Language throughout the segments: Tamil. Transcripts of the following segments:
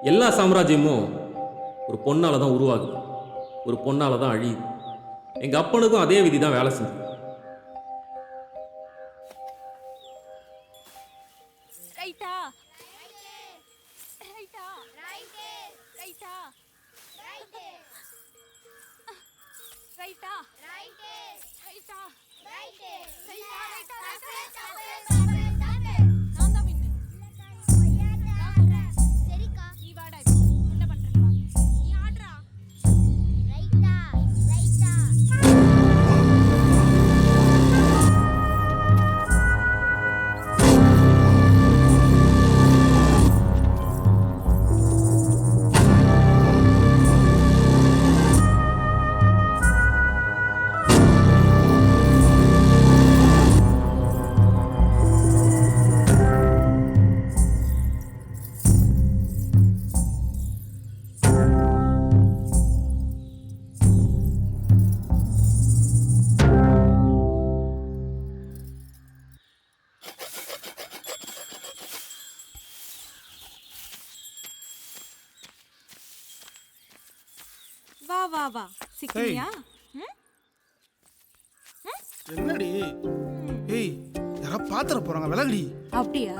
எல்லா சாம்ராஜ்யமும் ஒரு பொண்ணால் தான் உருவாகுது, ஒரு பொண்ணால் தான் அழியுது. எங்கள் அப்பனுக்கும் அதே விதி தான் வேலை செஞ்சது. ரைட்டா ரைட்டா ரைட்டா ரைட்டா ரைட்டா நான் தான் வின்னு. நீ வாடா இப்போ. என்ன பண்றேன்னு வா. நீ ஆடுறா. வா வா வா சிக்கியா? என்னடி? ஏய், யாரா பாத்திர போறாங்க, விலகடி. அப்படியா?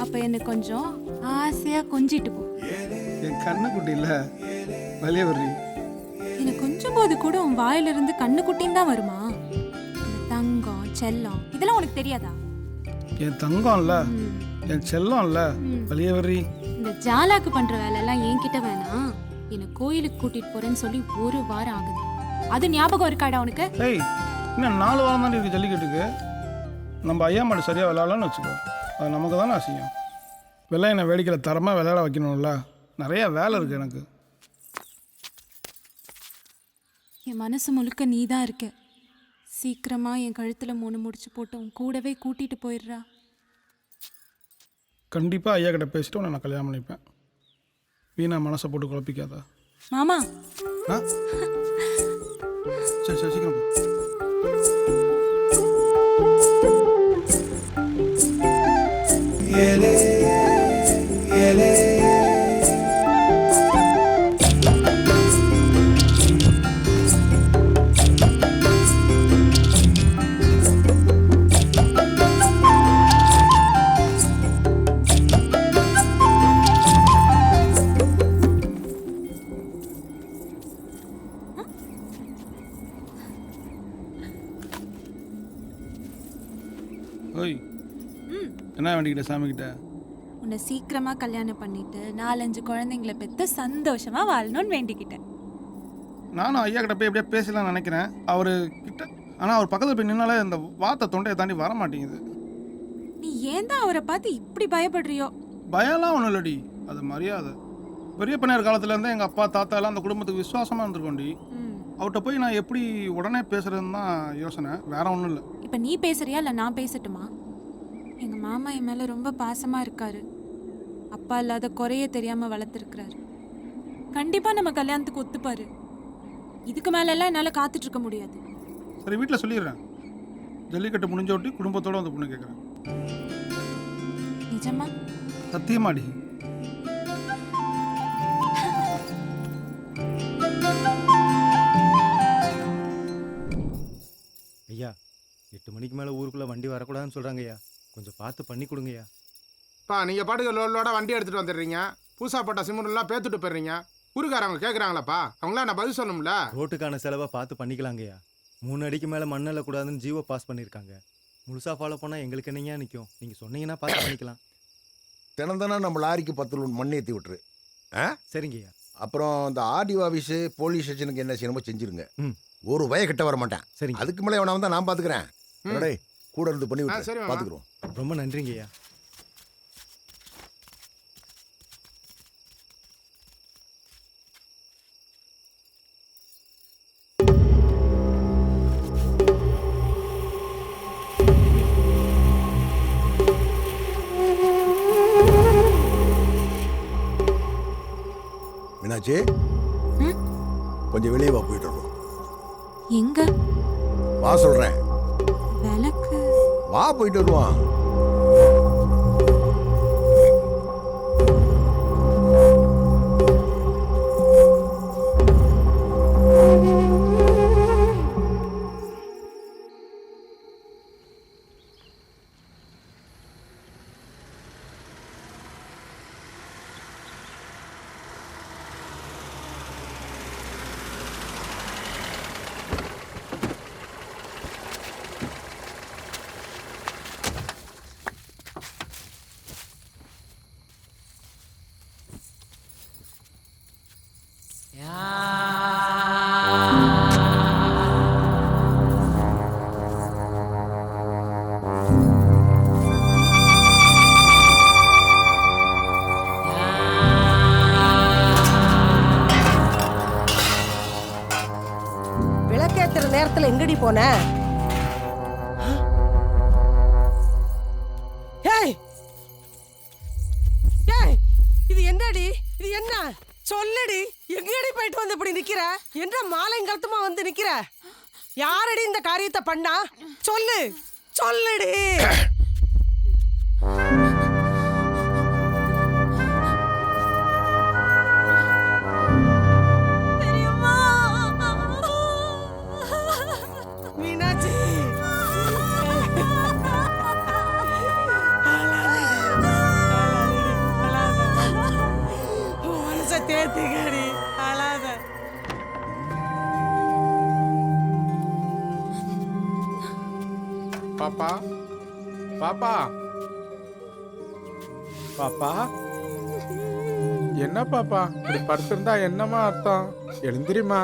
அப்ப என்ன கொஞ்சம் ஆசையா கொஞ்சிட்டு போ. என் கண்ணு குட்டி இல்ல, வெளியே வர்றி. எனக்கு கொஞ்சம் போது கூட உன் வாயில இருந்து கண்ணு குட்டின்னு தான் வருமா? இந்த தங்கம் செல்லம் இதெல்லாம் உனக்கு தெரியாதா? என் தங்கம் இல்ல, என் செல்லம் இல்ல, வெளியே வர்றி. இந்த ஜாலாக்கு பண்ற வேலை எல்லாம் என்கிட்ட வேணாம். என்ன கோயிலுக்கு கூட்டிட்டு போறேன்னு சொல்லி ஒரு வாரம் ஆகுது. அது ஞாபகம் இருக்காடா உனக்கு? ஏய், இன்னும் 4 வாரம் தாண்டி இருக்கு ஜல்லிக்கட்டுக்கு. நம்ம ஐயா மாடு சரியா விளையாடலாம்னு வச்சுக்கோ, அது நமக்கு தானே அசியம். வெள்ளையனை வேடிக்கையில் தரமாக விளையாட வைக்கணும்ல, நிறைய வேலை இருக்கு எனக்கு. என் மனசு முழுக்க நீ தான் இருக்க. சீக்கிரமா என் கழுத்துல 3 முடிச்சு போட்டு உன் கூடவே கூட்டிட்டு போயிடுறா. கண்டிப்பாக ஐயா கிட்ட பேசிட்டு உன்னை நான் கல்யாணம் பண்ணிப்பேன். வீணா மனசை போட்டு குழப்பிக்காத. மாமா ஆ, சரி சரி, சீக்கிரம் போ. ஓய், என்ன வேண்டிக்கிட்ட சாமிக்கிட்ட? உன்னை சீக்கிரமா கல்யாணம் பண்ணிட்டு 4-5 குழந்தைங்களை பெற்று சந்தோஷமா வாழணும்னு வேண்டிக்கிட்டேன். நானும் ஐயா கிட்ட போய் எப்படியா பேசலாம்னு நினைக்கிறேன் அவரு கிட்ட. ஆனால் அவர் பக்கத்தில் போய் நின்னாலே இந்த வார்த்தை தொண்டையை தாண்டி வர மாட்டேங்குது. நீ ஏன் தான் அவரை பார்த்து இப்படி பயப்படுறியோ? பயம்லாம் ஒன்றும் இல்லடி, அது மரியாதை. பெரிய பண்ணையார் காலத்துலேருந்தே எங்கள் அப்பா தாத்தா எல்லாம் அந்த குடும்பத்துக்கு விசுவாசமாக இருந்திருக்கோண்டி. அவர்கிட்ட போய் நான் எப்படி உடனே பேசுறதுன்னு தான் யோசனை, வேற ஒன்றும் இல்லை. இப்போ நீ பேசுறியா இல்லை நான் பேசட்டுமா? எங்கள் மாமா என் மேலே ரொம்ப பாசமாக இருக்காரு. அப்பா இல்லாத குறைய தெரியாமல் வளர்த்துருக்கிறாரு. கண்டிப்பாக நம்ம கல்யாணத்துக்கு ஒத்துப்பாரு. இதுக்கு மேலெல்லாம் என்னால் காத்துட்டு இருக்க முடியாது. சரி, வீட்டில் சொல்லிடுறேன். ஜல்லிக்கட்டு முடிஞ்சோட்டி குடும்பத்தோடு வந்து பொண்ணு கேட்குறேன். நிஜமா? சத்தியமாடி. ஐயா, 8 மணிக்கு மேலே ஊருக்குள்ளே வண்டி வரக்கூடாதுன்னு சொல்கிறாங்க ஐயா, கொஞ்சம் பார்த்து பண்ணி கொடுங்கய்யா. பா, நீங்கள் பாட்டுக்கு லோட வண்டி எடுத்துகிட்டு வந்துடுறீங்க. பூசா போட்ட சிமெண்ட்லாம் பேத்துட்டு போயிடுறீங்க. ஊருக்காரங்க கேட்குறாங்களாப்பா, அவங்களாம் நான் பதில் சொல்லணும்ல. ரோட்டுக்கான செலவை பார்த்து பண்ணிக்கலாங்கய்யா. 3 அடிக்கு மேலே மண்ணல்ல கூடாதுன்னு ஜீவோ பாஸ் பண்ணியிருக்காங்க. முழுசாக ஃபாலோ பண்ணால் எங்களுக்கு என்னையா நிற்கும்? நீங்கள் சொன்னீங்கன்னா பார்த்து பண்ணிக்கலாம். தினம் நம்ம லாரிக்கு 10 லோன் மண் ஏற்றி விட்டுரு. ஆ, சரிங்கய்யா. அப்புறம் இந்த ஆர்டிஓ ஆஃபீஸு போலீஸ் ஸ்டேஷனுக்கு என்ன செய்யணுமோ செஞ்சுருங்க. ஒரு வய கிட்ட வர மாட்டேன். சரிங்க. அதுக்கு மேலே வேணா வந்தால் நான் பார்த்துக்கிறேன். கூட இருந்து பண்ணி விட்டு சரி, பார்த்துக்குறோம். ரொம்ப நன்றிங்கய்யா. மீனாட்சி, கொஞ்சம் வெளியே வா, போயிட்டு வரோம். எங்க? வா சொல்றேன். விளக்கு. வா, போயிட்டு வருவான். நேரத்துல எங்கடி போன? ஏய் ஏய், இது என்னடி? இது என்ன? சொல்லுடி, எங்கடி போயிட்டு வந்து இப்படி நிக்கிற? என்ன மாலைங்கழுத்துமா வந்து நிக்கிற? யாரடி இந்த காரியத்தை பண்ணா? சொல்லு சொல்லுடி. மீனாட்சி, மனச தேத்திக்கடி, அழாத. பாப்பா பாப்பா பாப்பா, என்ன பாப்பா இப்படி படுத்திருந்தா என்னம்மா அர்த்தம்? எழுந்திரிமா,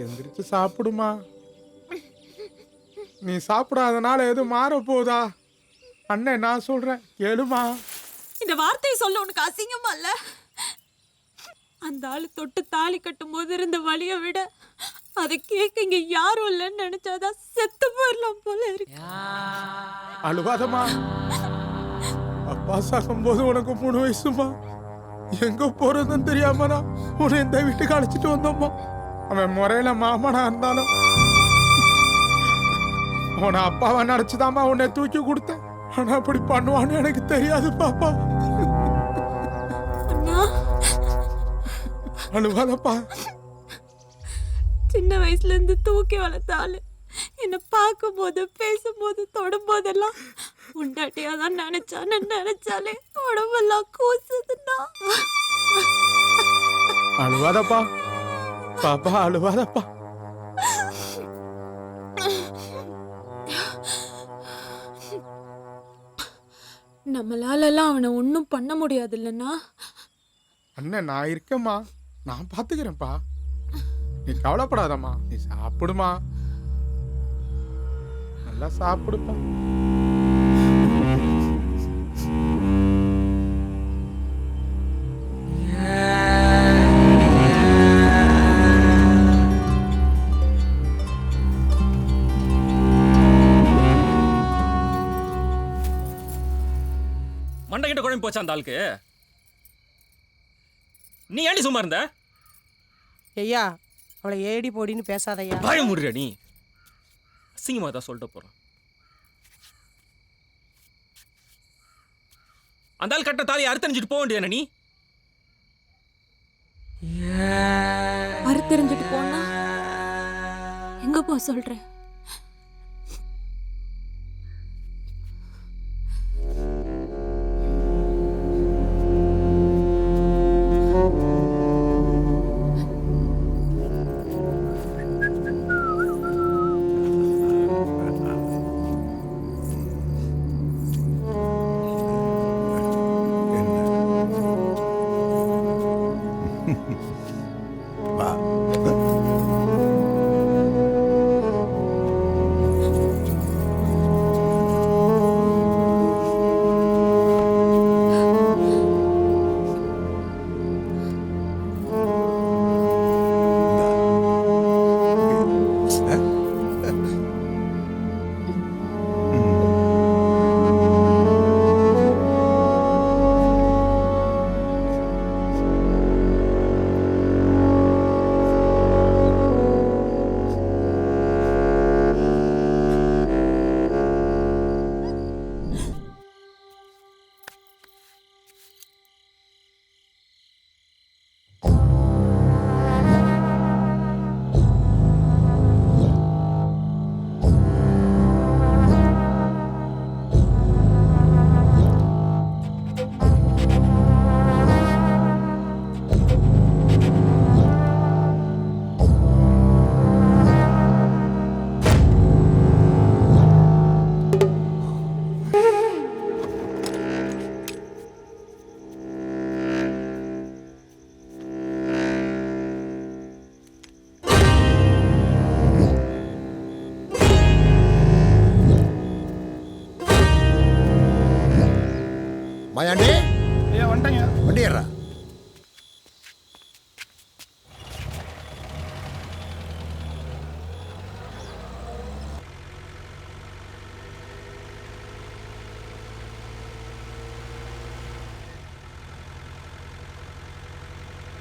எந்திரிச்சு சாப்பிடுமா. நீ சாப்பிடாதனால எதுவும் மாற போதா? அண்ணன் நான் சொல்றேன் கேளுமா. இந்த வார்த்தையை சொல்ல உனக்கு அசிங்கமா இல்ல? அந்த ஆளு தொட்டு தாலி கட்டும் போது இருந்த வலியை விட அதை கேட்க இங்க யாரும் இல்லைன்னு நினைச்சாதான் செத்து போயிடலாம் போல இருக்கு. அழுவாதம்மா. அப்பா சாகும்போது உனக்கு 3 வயசுமா. எங்க போறதுன்னு தெரியாம நான் உன்னை இந்த வீட்டுக்கு அழைச்சிட்டு வந்தோம்மா. அவன் முறையில மாமனா இருந்தாலும் அவனை அப்பாவை நினைச்சுதாம்மா உன்னை தூக்கி கொடுத்தேன். ஆனா அப்படி பண்ணுவான்னு எனக்கு தெரியாது பாப்பா. அண்ணா, அழுவாதப்பா. சின்ன வயசுல இருந்து தூக்கி வளர்த்தாலு என்ன பார்க்கும் போது பேசும்போது தொடும் போதெல்லாம் உண்டாட்டியா தான் நினைச்சான்னு நினைச்சாலே உடம்பெல்லாம் கூசுதுண்ணா. அழுவாதப்பா பாப்பா, அழுவாதப்பா. நம்மளாலலாம் அவனை ஒன்றும் பண்ண முடியாது இல்லைன்னா? அண்ணன் நான் இருக்கேம்மா, நான் பாத்துக்கிறேன்ப்பா. நீ கவலைப்படாதம்மா, நீ சாப்பிடுமா, நல்லா சாப்பிடுப்பா. மண்டை கிட்ட குழம்பு போச்சா அந்த ஆளுக்கு? நீ ஏண்டி சும்மா இருந்த? ஐயா, அவளை ஏடி போடின்னு பேசாதய்யா. பாய முடியா நீ? அசிங்கமா தான் சொல்லிட்டு போறான். அந்த ஆள் கட்ட தாலி அறுத்தறிஞ்சிட்டு போக வேண்டியதானே நீ? அறுத்தெறிஞ்சிட்டு போனா எங்க போ சொல்றேன்? வா.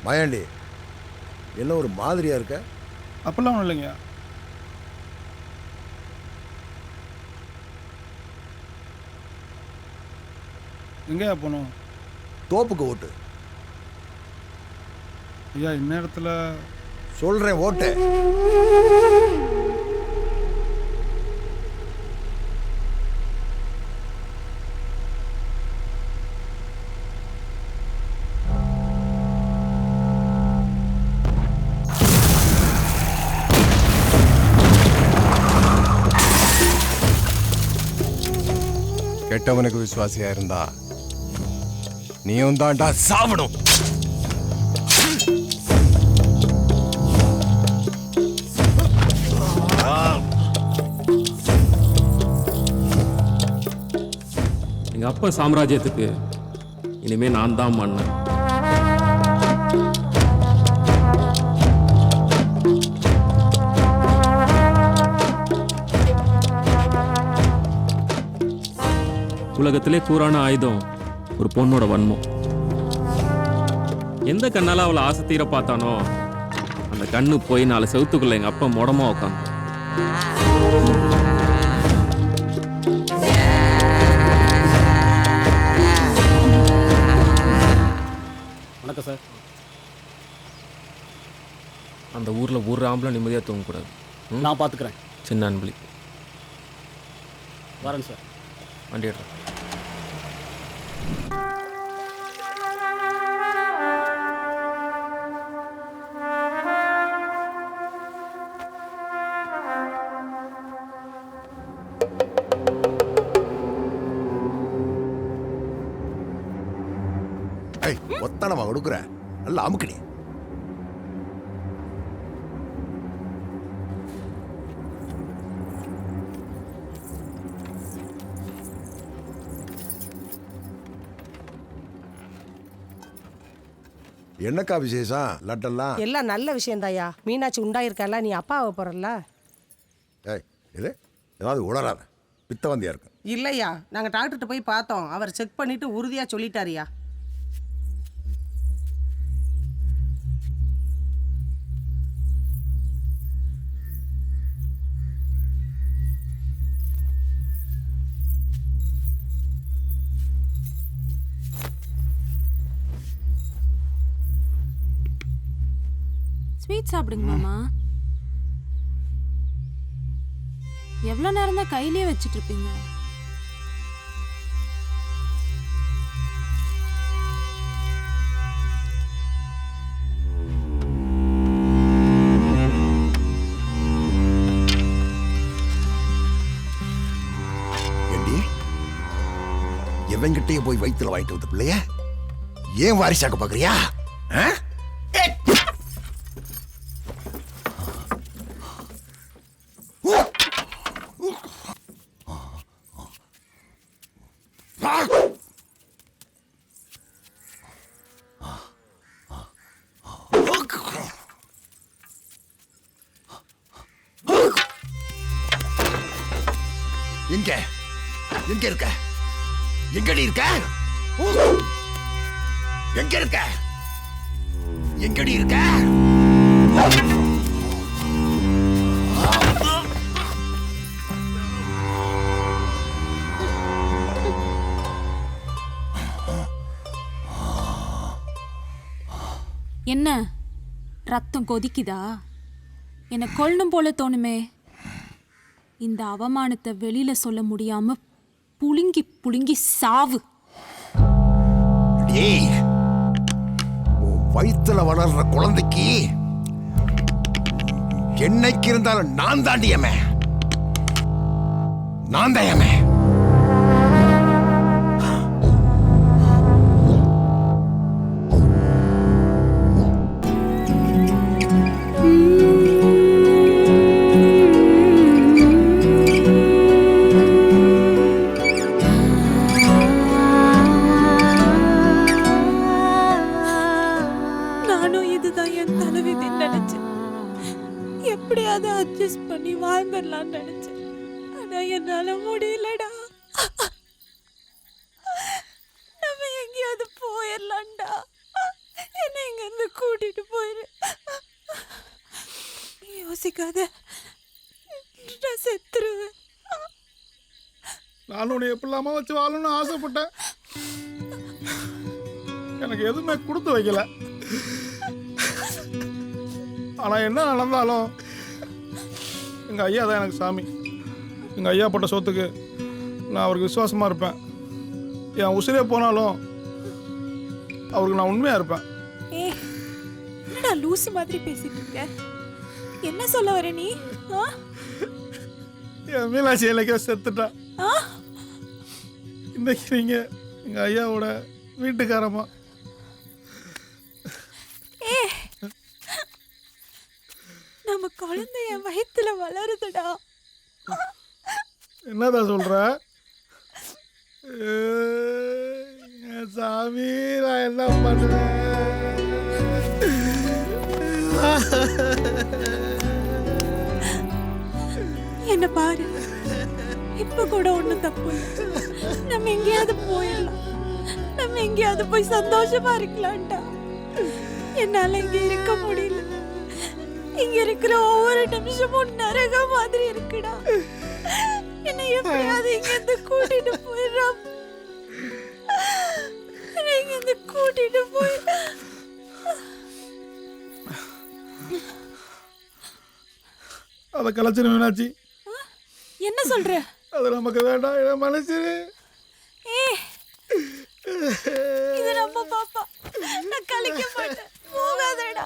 மாயாண்டி என்ன ஒரு மாதிரியா இருக்க? அப்பெல்லாம் ஒன்றும் இல்லைங்க. எங்கேயா போகணும்? தோப்புக்கு ஓட்டு. ஐயா இந்நேரத்தில் சொல்றேன் ஓட்டு. கெட்டவனுக்கு விசுவாசியா இருந்தா நீயும் தான்டா சாவணும். எங்கள் அப்பா சாம்ராஜ்யத்துக்கு இனிமே நான் தான் மன்னன். உலகத்திலே கூறான ஆயுதம் ஒரு பொண்ணோட வன்மம். எந்த கண்ணால அவளை ஆசை தீர பார்த்தானோ அந்த கண்ணு போய் 4 செவத்துக்குள்ள எங்க அப்பா முடமா உட்காந்து. வணக்கம் சார். அந்த ஊர்ல ஒரு ஆம்பளை நிம்மதியா தூங்கக்கூடாது. நான் பார்த்துக்கிறேன். சின்ன அன்பளி வரேன் சார். வண்டி எடுறேன். ஐய் ஒத்தனமா கொடுக்குற நல்லா அமுக்கடி. என்னக்கா விசேஷம்? லட்டெல்லாம் எல்லாம் நல்ல விஷயம் தாயா. மீனாட்சி உண்டாயிருக்கல, நீ அப்பாவை போறல. ஏய் இது ஏதாவது உளராத, பித்தவந்தியா இருக்கும். இல்லையா, நாங்க டாக்டர்கிட்ட போய் பார்த்தோம். அவர் செக் பண்ணிட்டு உறுதியா சொல்லிட்டாரியா. ஸ்வீட் சாப்பிடுங்க மாமா. எவ்வளோ நேரம் தான் கையிலேயே வச்சுட்டு இருப்பீங்க? ஏண்டி எவங்கிட்டயும் போய் வயிற்றுல வாங்கிட்டு வந்த பிள்ளைய ஏன் வாரிசாக்க பாக்குறியா? எங்க எங்க இருக்க? எங்கடி இருக்க? எங்க இருக்க? எங்கடி இருக்க? என்ன ரத்தம் கொதிக்குதா? என்னை கொல்லணும் போல தோணுமே. இந்த அவமானத்தை வெளியில சொல்ல முடியாம புழுங்கி புழுங்கி சாவு. டேய், உன் வயித்துல வளர்ற குழந்தைக்கு என்னைக்கு இருந்தாலும் நான் தாண்டியமே. நான் தாயமே. எப்படியாவது அட்ஜஸ்ட் பண்ணி வாழ்ந்துடலாம்னு நினைச்சேன். ஆனா என்னால முடியலடா. நம்ம எங்கேயாவது போயிடலாம்டா. என்ன இங்க இருந்து கூட்டிட்டு போயிரு. யோசிக்காத, நான் செத்துருவேன். நானும் உன்னை எப்படிலாமா வச்சு வாழணும்னு ஆசைப்பட்டேன். எனக்கு எதுவுமே கொடுத்து வைக்கல. ஆனால் என்ன நடந்தாலும் எங்கள் ஐயா தான் எனக்கு சாமி. எங்கள் ஐயா போட்ட சொத்துக்கு நான் அவருக்கு விசுவாசமாக இருப்பேன். என் உசிரே போனாலும் அவருக்கு நான் உண்மையாக இருப்பேன். என்னடா லூசு மாதிரி பேசிட்டு இருக்க? என்ன சொல்ல வர நீ? என் மீனாட்சி இலக்கிய செத்துட்டா. இன்னைக்கு நீங்கள் எங்கள் ஐயாவோட வீட்டுக்காரமா. நம்ம குழந்தை என் வயித்துல வளருதுடா. என்னதான் சொல்ற? என் சாமி, நான் என்ன பண்ணுவேன்? என்ன பாரு, இப்ப கூட ஒண்ணும் தப்பு இல்லை. நம்ம எங்கேயாவது போயிடலாம். நம்ம எங்கேயாவது போய் சந்தோஷமா இருக்கலாம்டா. என்னால இங்க இருக்க முடியல. இங்க இருக்கிற ஒவ்வொரு நிமிஷமும் நரக மாதிரி இருக்குடா. என்னை எப்படியாவது இங்க இருந்து கூட்டிட்டு போயிடுறா. இங்க இருந்து கூட்டிட்டு போய் அதை கலைச்சிரு மீனாட்சி. என்ன சொல்ற? அது நமக்கு வேண்டாம். இதை மனுஷரு இது நம்ம பாப்பா. நான் கலைக்க மாட்டேன். போகாதடா.